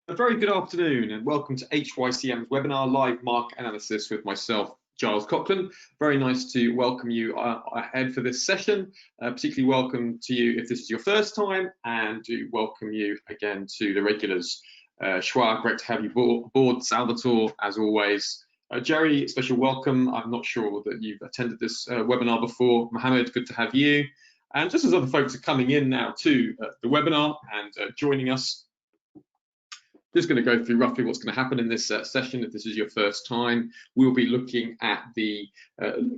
A very good afternoon and welcome to HYCM's webinar live market analysis with myself, Giles Coughlin. Very nice to welcome you ahead for this session. Particularly welcome to you if this is your first time, and to welcome you again to the regulars. Shwa, great to have you aboard. Salvatore, as always. Jerry, special welcome. I'm not sure that you've attended this webinar before. Mohammed, good to have you. And just as other folks are coming in now to the webinar and joining us, just going to go through roughly what's going to happen in this session. If this is your first time, we'll be looking at the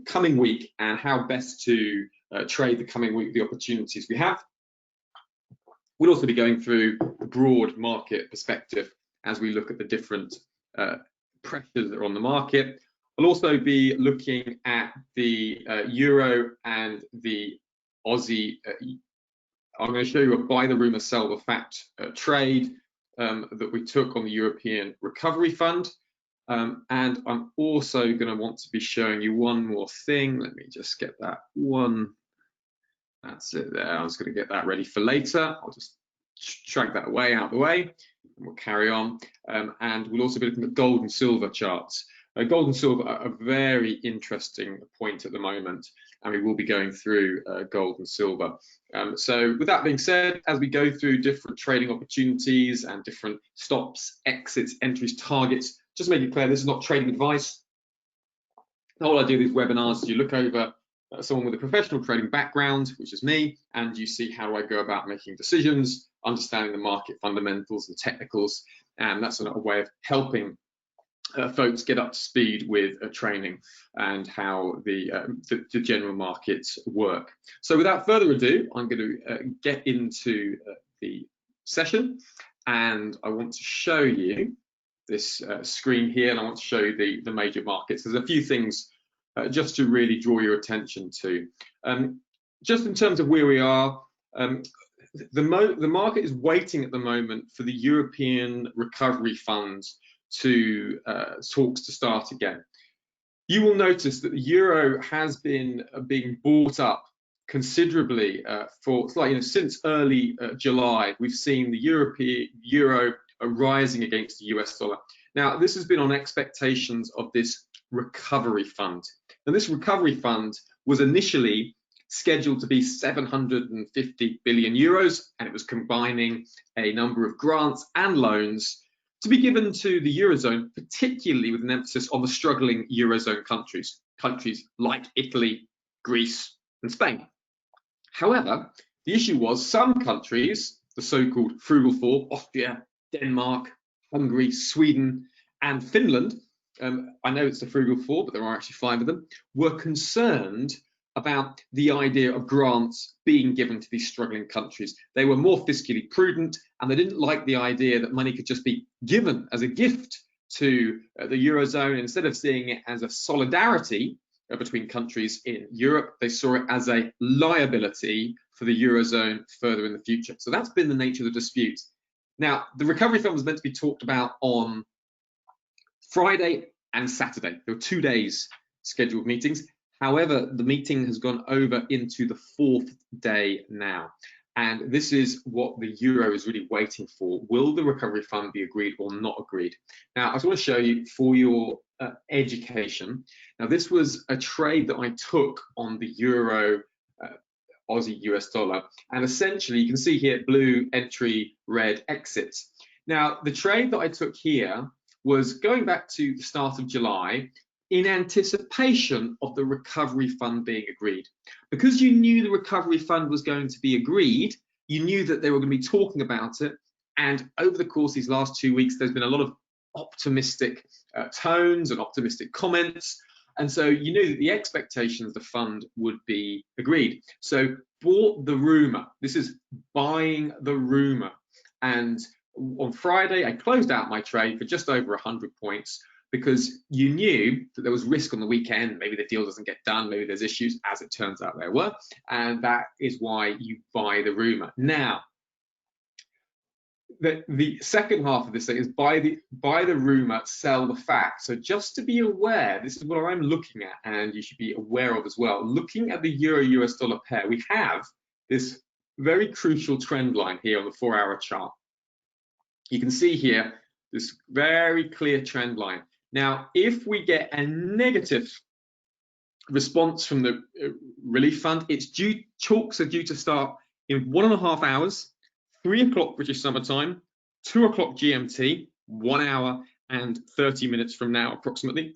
coming week and how best to trade the coming week, the opportunities we have. We'll also be going through the broad market perspective as we look at the different pressures that are on the market. We'll also be looking at the euro and the Aussie. I'm going to show you a buy the rumor, sell the fact trade that we took on the European Recovery Fund. And I'm also going to want to be showing you one more thing. Let me just get that one. That's it there. I was going to get that ready for later. I'll just drag that away out of the way and we'll carry on. And we'll also be looking at gold and silver charts. Gold and silver are a very interesting point at the moment, and we will be going through gold and silver. So with that being said, as we go through different trading opportunities and different stops, exits, entries, targets, just make it clear this is not trading advice. The whole idea of these webinars is you look over someone with a professional trading background, which is me, and you see how do I go about making decisions, understanding the market fundamentals and technicals, and that's a way of helping folks get up to speed with training and how the general markets work. So without further ado, I'm going to get into the session, and I want to show you this screen here, and I want to show you the major markets. There's a few things just to really draw your attention to. Just in terms of where we are, the market is waiting at the moment for the European Recovery Fund to talks to start again. You will notice that the euro has been being bought up considerably for since early July. We've seen the euro rising against the US dollar. Now, this has been on expectations of this recovery fund. And this recovery fund was initially scheduled to be 750 billion euros, and it was combining a number of grants and loans to be given to the Eurozone, particularly with an emphasis on the struggling Eurozone countries like Italy, Greece, and Spain. However, the issue was some countries, the so-called frugal four, Austria, Denmark, Hungary, Sweden, and Finland, I know it's the frugal four, but there are actually 5 of them, were concerned about the idea of grants being given to these struggling countries. They were more fiscally prudent, and they didn't like the idea that money could just be given as a gift to the Eurozone. Instead of seeing it as a solidarity between countries in Europe, they saw it as a liability for the Eurozone further in the future. So that's been the nature of the dispute. Now, the Recovery Fund was meant to be talked about on Friday and Saturday. There were 2 days scheduled meetings. However, the meeting has gone over into the 4th day now, and this is what the euro is really waiting for. Will the recovery fund be agreed or not agreed? Now, I just want to show you for your education. Now, this was a trade that I took on the euro, Aussie US dollar, and essentially you can see here blue entry, red exits. Now, the trade that I took here was going back to the start of July, in anticipation of the recovery fund being agreed. Because you knew the recovery fund was going to be agreed, you knew that they were going to be talking about it, and over the course of these last 2 weeks, there's been a lot of optimistic tones and optimistic comments, and so you knew that the expectations of the fund would be agreed. So bought the rumor. This is buying the rumor, and on Friday, I closed out my trade for just over 100 points, because you knew that there was risk on the weekend. Maybe the deal doesn't get done, maybe there's issues, as it turns out there were, and that is why you buy the rumor. Now, the second half of this thing is buy the rumor, sell the fact. So just to be aware, this is what I'm looking at, and you should be aware of as well. Looking at the euro-US dollar pair, we have this very crucial trend line here on the 4-hour chart. you can see here this very clear trend line. Now, if we get a negative response from the relief fund, talks are due to start in 1.5 hours, 3 o'clock British Summer Time, 2 o'clock GMT, 1 hour and 30 minutes from now approximately.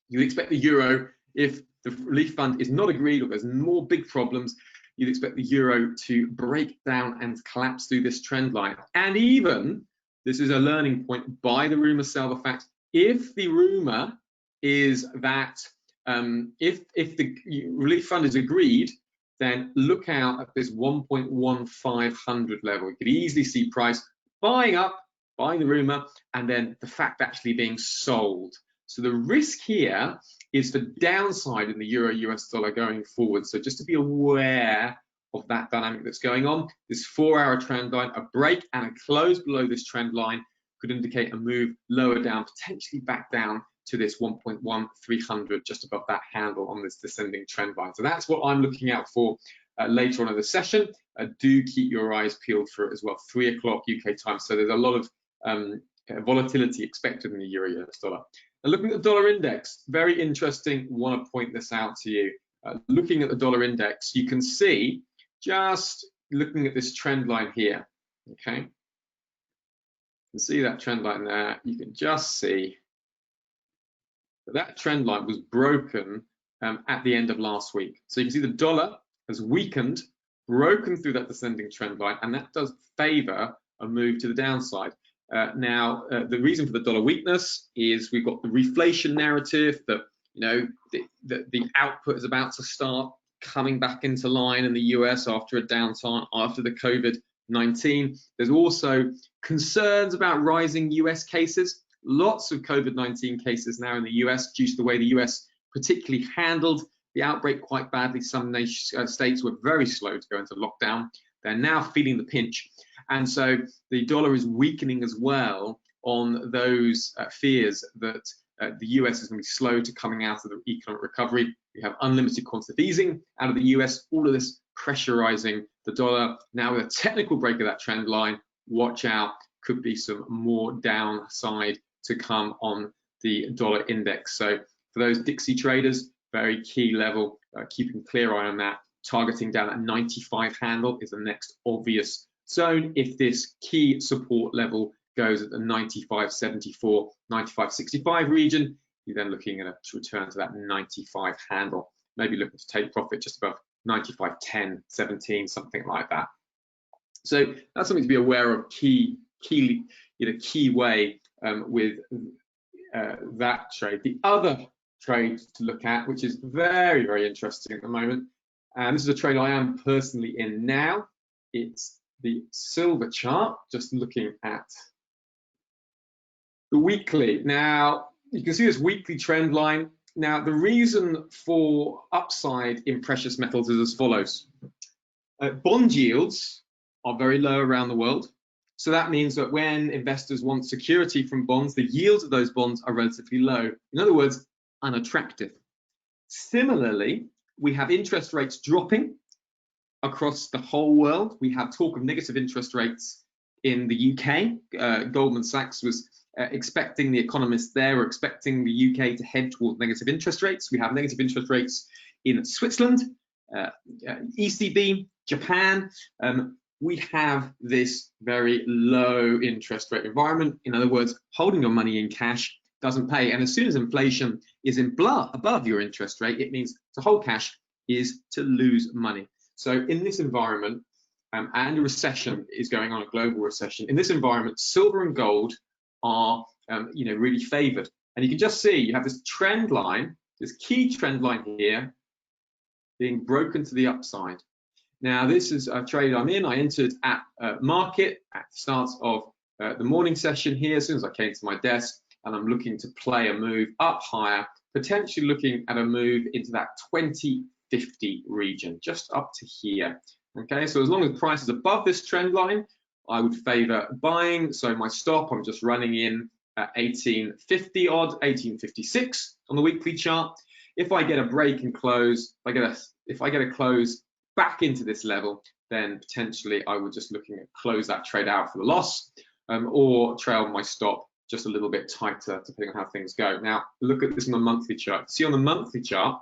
You expect the euro, if the relief fund is not agreed or there's more big problems, you'd expect the euro to break down and collapse through this trend line. And even, this is a learning point, buy the rumor, sell the fact. If the rumor is that if the relief fund is agreed, then look out at this 1.1500 level. You could easily see price buying up, buying the rumor, and then the fact actually being sold. So the risk here is for downside in the euro US dollar going forward. So just to be aware of that dynamic that's going on. This 4-hour trend line, a break and a close below this trend line could indicate a move lower down, potentially back down to this 1.1300, just above that handle on this descending trend line. So that's what I'm looking out for later on in the session. Do keep your eyes peeled for it as well. 3 o'clock UK time. So there's a lot of volatility expected in the euro US dollar. Now, looking at the dollar index, very interesting. Want to point this out to you. Looking at the dollar index, you can see, just looking at this trend line here, okay? You can see that trend line there. You can just see that trend line was broken at the end of last week. So you can see the dollar has weakened, broken through that descending trend line, and that does favor a move to the downside. Now, the reason for the dollar weakness is we've got the reflation narrative that, you know, the output is about to start coming back into line in the US after a downtime after the COVID-19. There's also concerns about rising US cases. Lots of COVID-19 cases now in the US due to the way the US particularly handled the outbreak quite badly. Some states were very slow to go into lockdown. They're now feeling the pinch. And so the dollar is weakening as well on those fears that the US is going to be slow to coming out of the economic recovery. We have unlimited quantitative easing out of the US, all of this pressurizing the dollar. Now with a technical break of that trend line, watch out, could be some more downside to come on the dollar index. So for those Dixie traders, very key level, keeping a clear eye on that. Targeting down at 95 handle is the next obvious zone. If this key support level goes at the 95.74, 95.65 region, you're then looking at to return to that 95 handle. Maybe looking to take profit just above 95.10, 17, something like that. So that's something to be aware of. Key way with that trade. The other trade to look at, which is very, very interesting at the moment, and this is a trade I am personally in now. It's the silver chart, just looking at the weekly. Now, you can see this weekly trend line. Now, the reason for upside in precious metals is as follows. Bond yields are very low around the world. So that means that when investors want security from bonds, the yields of those bonds are relatively low. In other words, unattractive. Similarly, we have interest rates dropping across the whole world. We have talk of negative interest rates in the UK. Goldman Sachs was expecting, the economists there were expecting the UK to head towards negative interest rates. We have negative interest rates in Switzerland, ECB, Japan. We have this very low interest rate environment. In other words, holding your money in cash doesn't pay. And as soon as inflation is above your interest rate, it means to hold cash is to lose money. So in this environment, and a recession is going on, a global recession, in this environment, silver and gold are really favored. And you can just see you have this trend line, this key trend line here, being broken to the upside. Now, this is a trade I'm in. I entered at market at the start of the morning session here, as soon as I came to my desk, and I'm looking to play a move up higher, potentially looking at a move into that 2050 region, just up to here. Okay, so as long as the price is above this trend line, I would favor buying. So my stop, I'm just running in at 1850 odd, 1856 on the weekly chart. If I get a break and close, if I get a close back into this level, then potentially I would just looking at close that trade out for the loss. or trail my stop just a little bit tighter, depending on how things go. Now, look at this on the monthly chart. See on the monthly chart,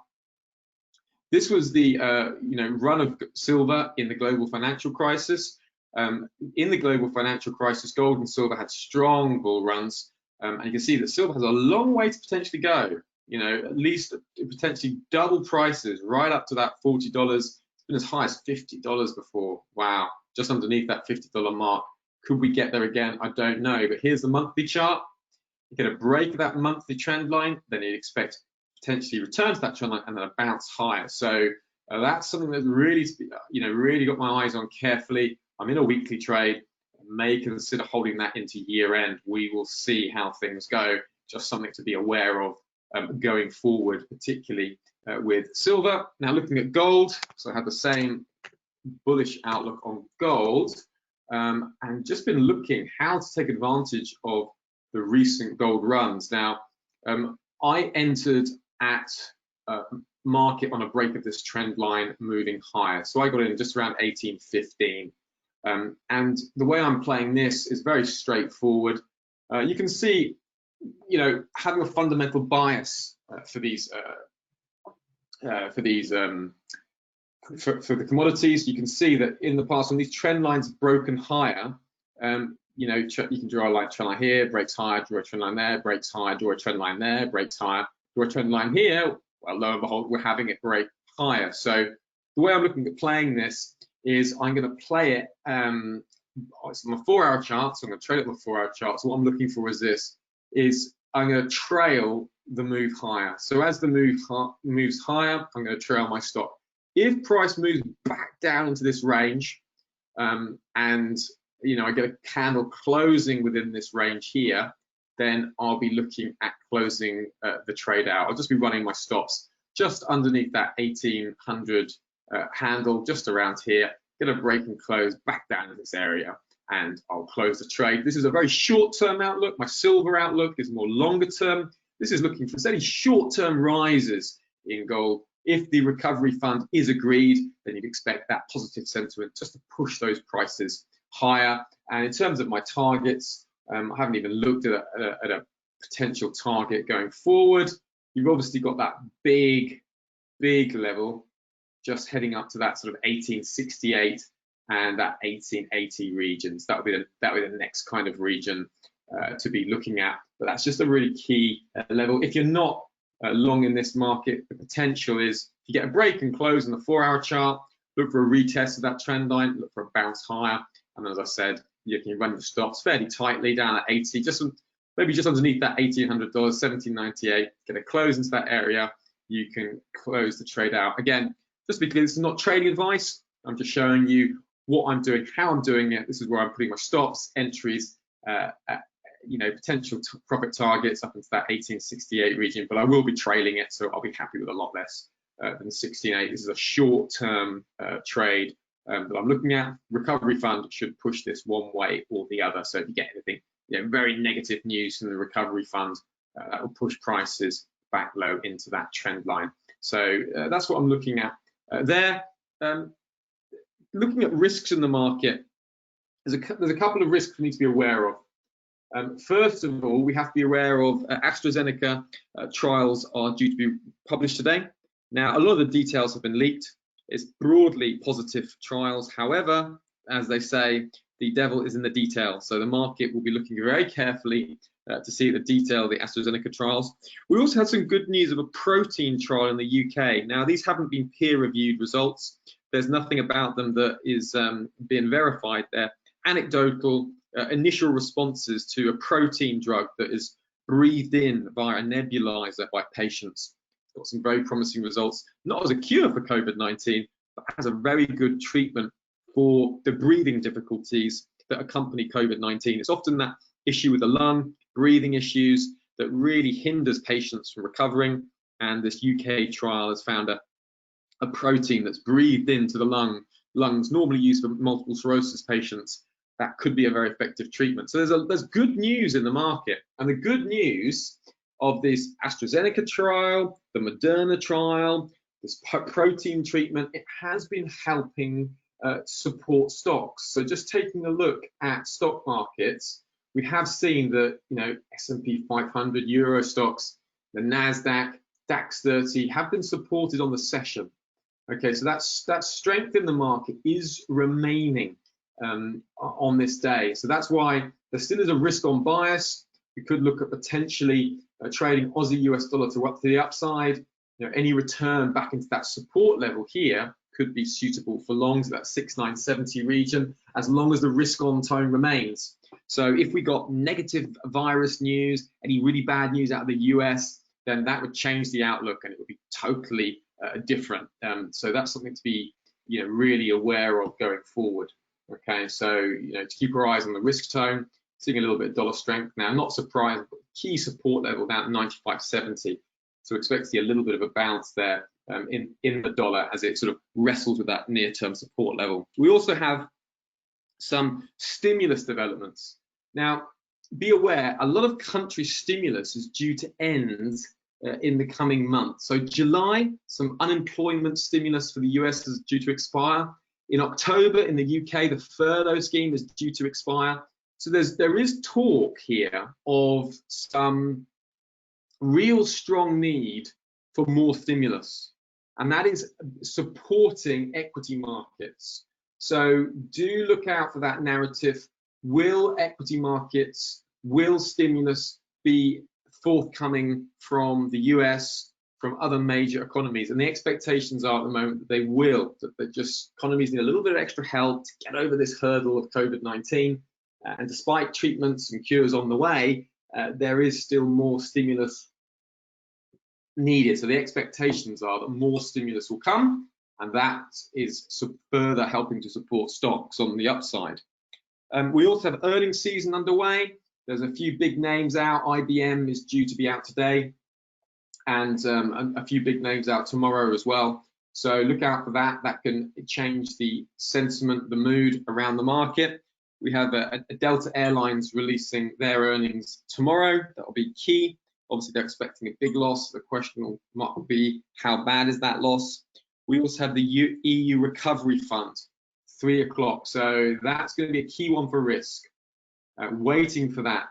this was the run of silver in the global financial crisis. In the global financial crisis, gold and silver had strong bull runs, and you can see that silver has a long way to potentially go. At least potentially double prices, right up to that $40. It's been as high as $50 before. Wow, just underneath that $50 mark. Could we get there again? I don't know, but here's the monthly chart. You get a break of that monthly trend line, then you'd expect potentially return to that trend line and then a bounce higher. So that's something that really, really got my eyes on carefully. I'm in a weekly trade. I may consider holding that into year end. We will see how things go. Just something to be aware of going forward, particularly with silver. Now looking at gold, so I have the same bullish outlook on gold. And just been looking how to take advantage of the recent gold runs. Now, I entered at market on a break of this trend line moving higher. So I got in just around 18.15. And the way I'm playing this is very straightforward. You can see, having a fundamental bias for the commodities. You can see that in the past, when these trend lines have broken higher, you can draw a trend line here, breaks higher, draw a trend line there, breaks higher, draw a trend line there, breaks higher, draw a trend line here. Well, lo and behold, we're having it break higher. So the way I'm looking at playing this is I'm going to play it. It's on the 4-hour chart, so I'm going to trade it on the 4-hour chart. So what I'm looking for is I'm going to trail the move higher. So as the move moves higher, I'm going to trail my stop. If price moves back down into this range, and I get a candle closing within this range here, then I'll be looking at closing the trade out. I'll just be running my stops just underneath that 1800 handle, just around here. Get a break and close back down to this area, and I'll close the trade. This is a very short-term outlook. My silver outlook is more longer-term. This is looking for steady short-term rises in gold. If the recovery fund is agreed, then you'd expect that positive sentiment just to push those prices higher. And in terms of my targets, I haven't even looked at a potential target going forward. You've obviously got that big level just heading up to that sort of 1868 and that 1880 regions. That would be the next kind of region to be looking at. But that's just a really key level. If you're not long in this market, the potential is if you get a break and close on the 4-hour chart, look for a retest of that trend line, look for a bounce higher, and as I said, you can run your stops fairly tightly down at 80, maybe just underneath that $1,800, 1798. Get a close into that area, you can close the trade out. Again, just because this is not trading advice, I'm just showing you what I'm doing, how I'm doing it. This is where I'm putting my stops, entries, potential profit targets up into that 1868 region, but I will be trailing it, so I'll be happy with a lot less than 16.8. This is a short-term trade that I'm looking at. Recovery fund should push this one way or the other. So if you get anything, very negative news from the recovery fund, that will push prices back low into that trend line. So that's what I'm looking at there. Looking at risks in the market, there's a couple of risks we need to be aware of. First of all, we have to be aware of AstraZeneca trials are due to be published today. Now, a lot of the details have been leaked. It's broadly positive trials. However, as they say, the devil is in the detail. So the market will be looking very carefully to see the detail of the AstraZeneca trials. We also had some good news of a protein trial in the UK. Now, these haven't been peer-reviewed results. There's nothing about them that is being verified. They're anecdotal initial responses to a protein drug that is breathed in via a nebulizer by patients. Got some very promising results, not as a cure for COVID-19, but as a very good treatment for the breathing difficulties that accompany COVID-19. It's often that issue with the lung, breathing issues that really hinders patients from recovering, and this UK trial has found a protein that's breathed into the lungs, normally used for multiple sclerosis patients. That could be a very effective treatment. So there's good news in the market, and the good news of this AstraZeneca trial, the Moderna trial, this protein treatment, it has been helping support stocks. So just taking a look at stock markets, we have seen that, S&P 500, Euro stocks, the Nasdaq, DAX 30 have been supported on the session. Okay, so that strength in the market is remaining on this day. So that's why there still is a risk-on bias. We could look at potentially trading Aussie US dollar to the upside. Any return back into that support level here could be suitable for longs at that 6,970 region, as long as the risk-on tone remains. So if we got negative virus news, any really bad news out of the US, then that would change the outlook and it would be totally different. So that's something to be really aware of going forward. Okay, so to keep our eyes on the risk tone, seeing a little bit of dollar strength now, not surprised, but key support level down at 95.70. So expect to see a little bit of a bounce there in the dollar as it sort of wrestles with that near-term support level. We also have some stimulus developments. Now, be aware, a lot of country stimulus is due to end in the coming months. So July, some unemployment stimulus for the US is due to expire. In October, in the UK, the furlough scheme is due to expire. So there is talk here of some real strong need for more stimulus, and that is supporting equity markets. So do look out for that narrative. Will equity markets, will stimulus be forthcoming from the US, from other major economies? And the expectations are at the moment that they will, that just economies need a little bit of extra help to get over this hurdle of COVID-19. And despite treatments and cures on the way, there is still more stimulus needed. So the expectations are that more stimulus will come, and that is further helping to support stocks on the upside. We also have earnings season underway. There's a few big names out. IBM is due to be out today, and a few big names out tomorrow as well. So look out for that. That can change the sentiment, the mood around the market. We have a Delta Airlines releasing their earnings tomorrow. That will be key. Obviously, they're expecting a big loss. The question might be, how bad is that loss? We also have the EU Recovery Fund, 3 o'clock. So that's going to be a key one for risk. Waiting for that,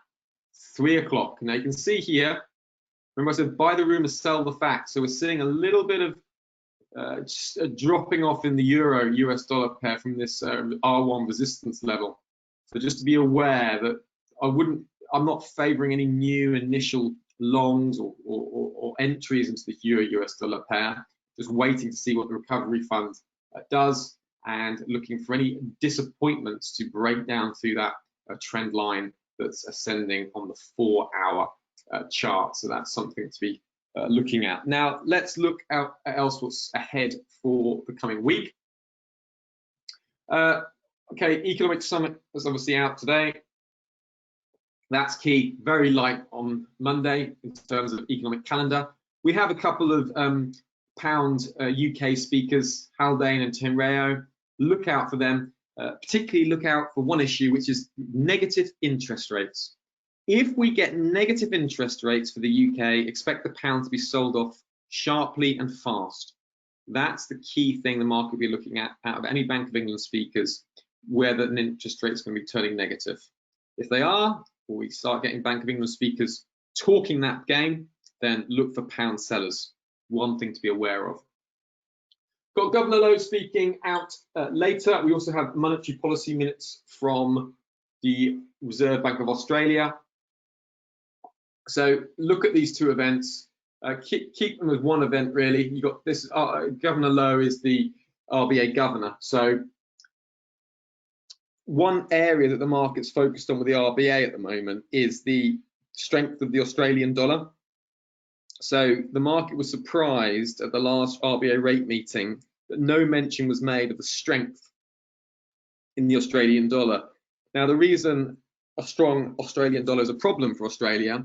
3 o'clock. Now you can see here, remember I said buy the rumor, sell the facts. So we're seeing a little bit of just a dropping off in the euro US dollar pair from this R1 resistance level. So just to be aware that I'm not favoring any new initial longs or entries into the euro US dollar pair. Just waiting to see what the recovery fund does, and looking for any disappointments to break down through that trend line that's ascending on the 4-hour chart. So that's something to be looking at. Now let's look out at else what's ahead for the coming week. Okay, Economic Summit is obviously out today. That's key. Very light on Monday in terms of economic calendar. We have a couple of pound UK speakers, Haldane and Tenreo. Look out for them. Particularly look out for one issue, which is negative interest rates. If we get negative interest rates for the UK, expect the pound to be sold off sharply and fast. That's the key thing the market will be looking at out of any Bank of England speakers, whether an interest rate is going to be turning negative. If they are, or we start getting Bank of England speakers talking that game, then look for pound sellers. One thing to be aware of. Got Governor Lowe speaking out later. We also have monetary policy minutes from the Reserve Bank of Australia. So look at these two events. Keep them as one event, really. You got this. Governor Lowe is the RBA governor. So one area that the market's focused on with the RBA at the moment is the strength of the Australian dollar. So the market was surprised at the last RBA rate meeting that no mention was made of the strength in the Australian dollar. Now, the reason a strong Australian dollar is a problem for Australia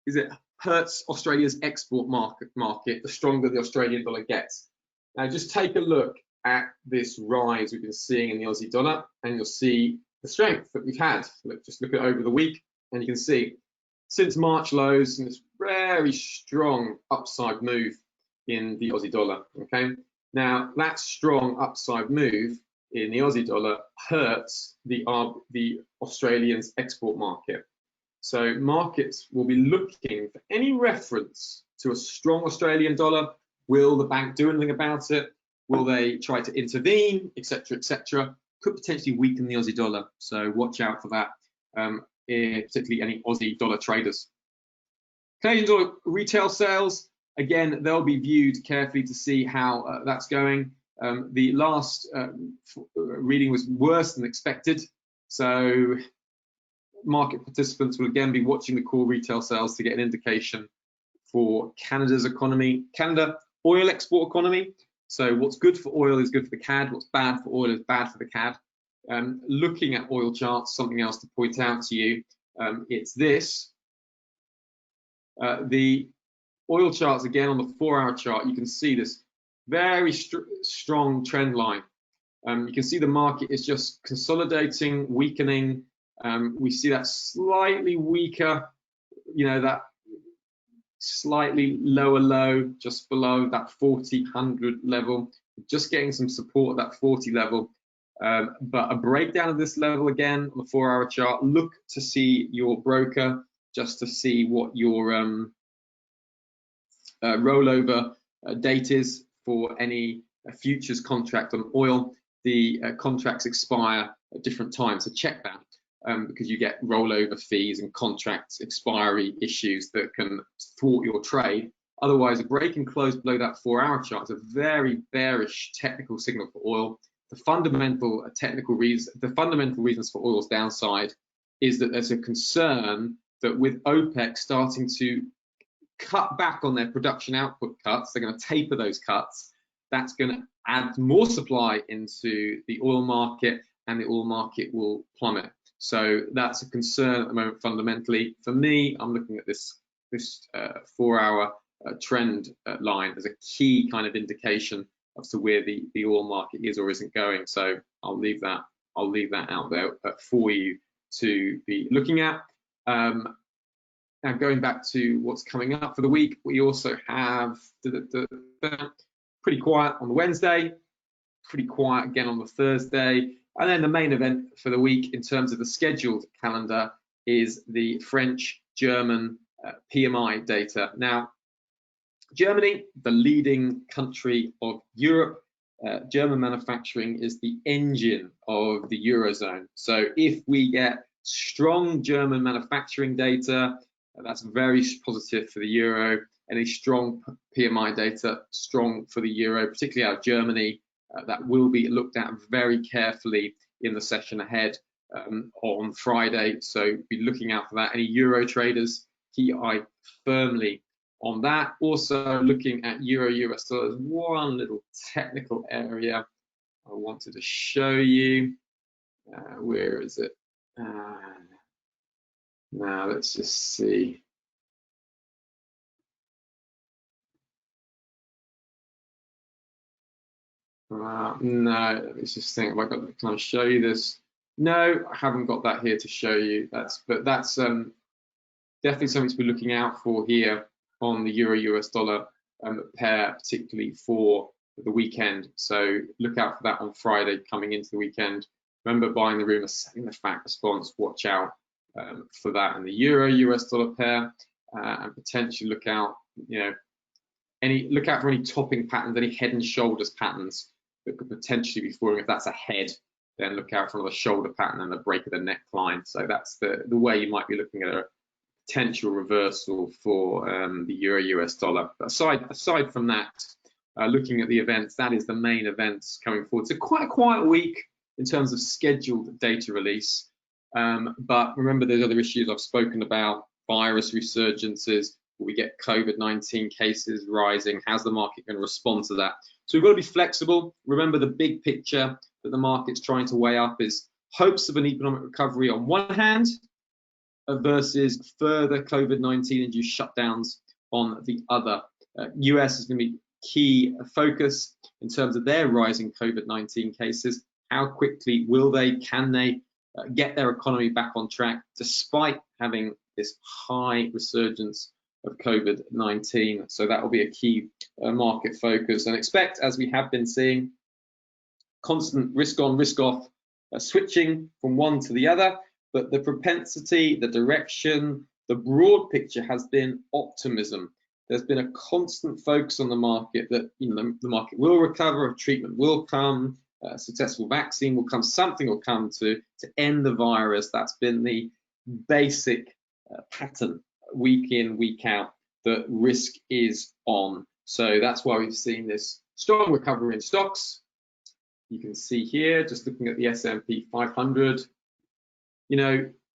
is it hurts Australia's export market the stronger the Australian dollar gets. Now, just take a look at this rise we've been seeing in the Aussie dollar, and you'll see the strength that we've had. Just look at over the week, and you can see since March lows and this very strong upside move in the Aussie dollar. Okay, now that strong upside move in the Aussie dollar hurts the Australians' export market. So markets will be looking for any reference to a strong Australian dollar. Will the bank do anything about it? Will they try to intervene, etc., etc.? Could potentially weaken the Aussie dollar. So watch out for that, particularly any Aussie dollar traders. Canadian dollar retail sales, again, they'll be viewed carefully to see how that's going. The last reading was worse than expected. So market participants will again be watching the core retail sales to get an indication for Canada's economy. Canada, oil export economy. So what's good for oil is good for the CAD. What's bad for oil is bad for the CAD. Looking at oil charts, something else to point out to you, it's this. The oil charts, again, on the 4-hour chart, you can see this very strong trend line. You can see the market is just consolidating, weakening. We see that slightly weaker, that slightly lower low just below that 40-100 level, just getting some support at that 40 level. But a breakdown of this level again on the 4-hour chart. Look to see your broker just to see what your rollover date is for any futures contract on oil. The contracts expire at different times, so check that. Because you get rollover fees and contract expiry issues that can thwart your trade. Otherwise, a break and close below that 4-hour chart is a very bearish technical signal for oil. The fundamental reasons for oil's downside is that there's a concern that with OPEC starting to cut back on their production output cuts, they're going to taper those cuts. That's going to add more supply into the oil market, and the oil market will plummet. So that's a concern at the moment fundamentally. For me, I'm looking at this 4-hour trend line as a key kind of indication as to where the oil market is or isn't going. So I'll leave that out there for you to be looking at. Now going back to what's coming up for the week, we also have pretty quiet on the Wednesday, pretty quiet again on the Thursday. And then the main event for the week in terms of the scheduled calendar is the French-German PMI data. Now, Germany, the leading country of Europe, German manufacturing is the engine of the Eurozone. So if we get strong German manufacturing data, that's very positive for the Euro. Any strong PMI data, strong for the Euro, particularly out of Germany. That will be looked at very carefully in the session ahead on Friday. So be looking out for that. Any Euro traders, keep your eye firmly on that. Also looking at Euro-US dollars, one little technical area I wanted to show you. Where is it? Now let's just see. No, let me just think. Can I show you this? No, I haven't got that here to show you. That's definitely something to be looking out for here on the Euro-US dollar pair, particularly for the weekend. So look out for that on Friday coming into the weekend. Remember, buying the rumor, setting the fact response. Watch out for that in the Euro-US dollar pair, and potentially look out, look out for any topping patterns, any head and shoulders patterns that could potentially be forming. If that's a head, then look out for another shoulder pattern and the break of the neckline. So that's the way you might be looking at a potential reversal for the Euro-US dollar. But aside from that, looking at the events, that is the main events coming forward. So quite a quiet week in terms of scheduled data release. But remember, there's other issues I've spoken about: virus resurgences. Will we get COVID-19 cases rising? How's the market going to respond to that? So we've got to be flexible. Remember, the big picture that the market's trying to weigh up is hopes of an economic recovery on one hand versus further COVID-19 induced shutdowns on the other. US is going to be key focus in terms of their rising COVID-19 cases. How quickly can they get their economy back on track despite having this high resurgence of COVID-19? So that will be a key market focus, and expect, as we have been seeing, constant risk on, risk off switching from one to the other. but the propensity, the direction, the broad picture has been optimism. There's been a constant focus on the market that the market will recover, a treatment will come, a successful vaccine will come, something will come to end the virus. That's been the basic pattern week in, week out, that risk is on. So that's why we've seen this strong recovery in stocks. You can see here, just looking at the S&P 500,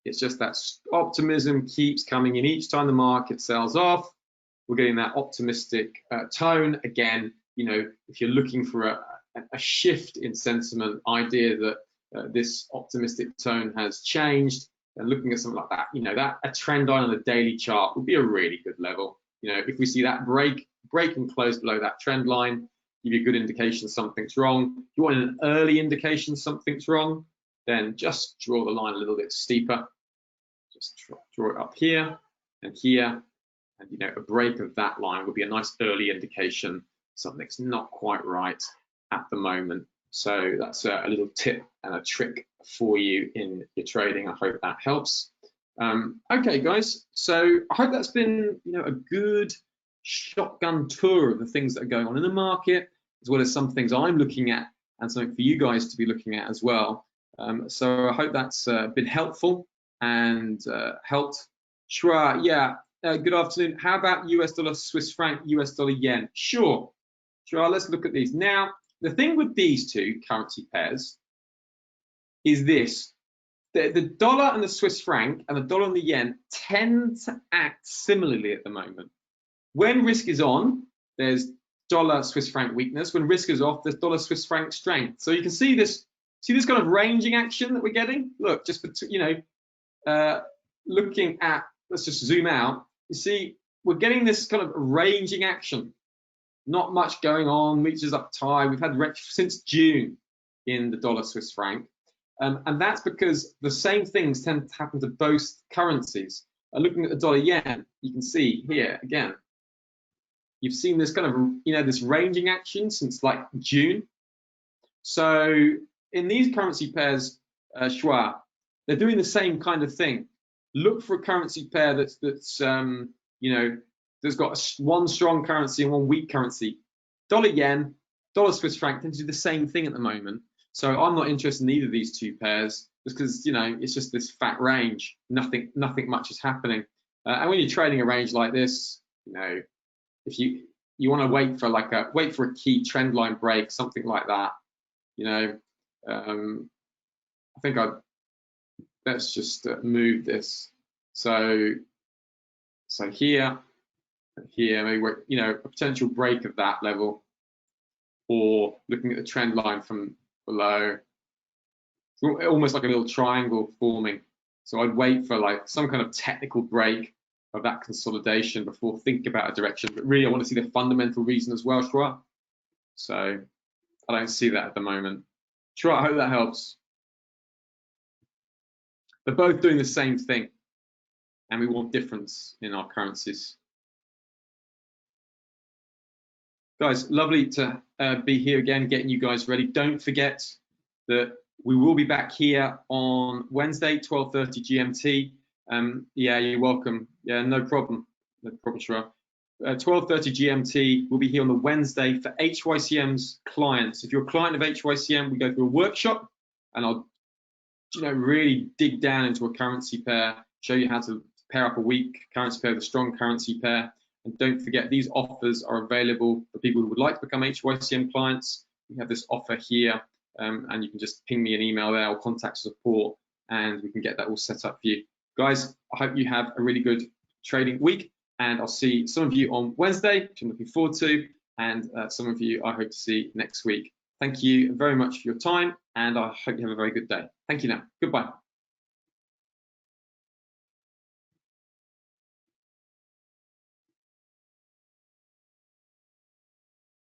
it's just that optimism keeps coming in each time the market sells off. We're getting that optimistic tone again. If you're looking for a shift in sentiment, idea that this optimistic tone has changed, and looking at something like that, that a trend line on the daily chart would be a really good level. If we see that break and close below that trend line, give you a good indication something's wrong. If you want an early indication something's wrong, then just draw the line a little bit steeper. Just draw it up here and here, and a break of that line would be a nice early indication something's not quite right at the moment. So that's a little tip and a trick for you in your trading. I hope that helps. Okay, guys. So I hope that's been a good shotgun tour of the things that are going on in the market, as well as some things I'm looking at and something for you guys to be looking at as well. So I hope that's been helpful and helped. Shra, yeah, good afternoon. How about US dollar, Swiss franc, US dollar, yen? Sure. Shra, let's look at these. Now, the thing with these two currency pairs is this. The dollar and the Swiss franc and the dollar and the yen tend to act similarly at the moment. When risk is on, there's dollar Swiss franc weakness. When risk is off, there's dollar Swiss franc strength. So you can see this kind of ranging action that we're getting. Look, just for looking at, let's just zoom out. You see, we're getting this kind of ranging action. Not much going on, reaches up high. We've had since June in the dollar Swiss franc. And that's because the same things tend to happen to both currencies. Looking at the dollar yen, you can see here again, you've seen this kind of, this ranging action since like June. So in these currency pairs, Shwa, they're doing the same kind of thing. Look for a currency pair that's got one strong currency and one weak currency. Dollar yen, dollar Swiss franc tend to do the same thing at the moment. So I'm not interested in either of these two pairs, just because it's just this fat range. Nothing much is happening. And when you're trading a range like this, if you want to wait for a key trend line break, something like that, I think let's just move this. So here, maybe a potential break of that level, or looking at the trend line from below, almost like a little triangle forming. So I'd wait for some kind of technical break of that consolidation before thinking about a direction. But really, I want to see the fundamental reason as well, Shra. So I don't see that at the moment. Shra, I hope that helps. They're both doing the same thing, and we want difference in our currencies. Guys, lovely to be here again, getting you guys ready. Don't forget that we will be back here on Wednesday, 12:30 GMT. Yeah, you're welcome. Yeah, no problem. No problem, Shra. 12:30 GMT, we'll be here on the Wednesday for HYCM's clients. If you're a client of HYCM, we go through a workshop, and I'll really dig down into a currency pair, show you how to pair up a weak currency pair with a strong currency pair. And don't forget, these offers are available for people who would like to become HYCM clients. We have this offer here, and you can just ping me an email there or contact support, and we can get that all set up for you. Guys, I hope you have a really good trading week, and I'll see some of you on Wednesday, which I'm looking forward to, and some of you I hope to see next week. Thank you very much for your time, and I hope you have a very good day. Thank you now. Goodbye.